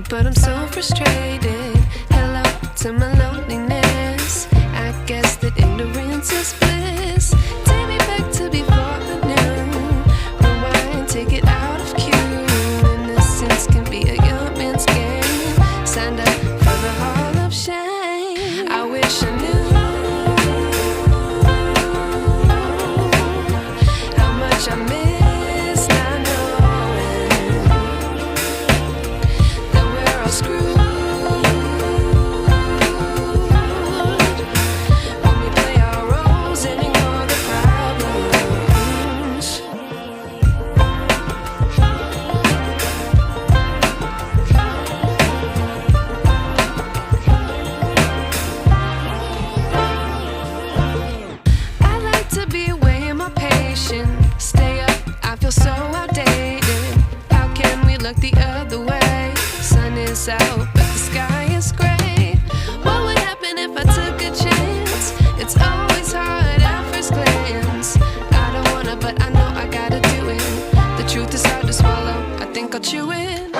but I'm so frustrated. Hello to my loneliness. I guess that ignorance is bliss. Take me back to before I knew. Rewind, take it out of cue. Innocence can be a young man's game. Signed up for the hall of shame. I wish I knew how much I miss not knowing that we're all screwed when we play our roles and ignore the problems. I like to be away in my patience. Stay up, I feel so outdated. How can we look the other way? Sun is out, but the sky is gray. What would happen if I took a chance? It's always hard at first glance. I don't wanna, but I know I gotta do it. The truth is hard to swallow, I think I'll chew it.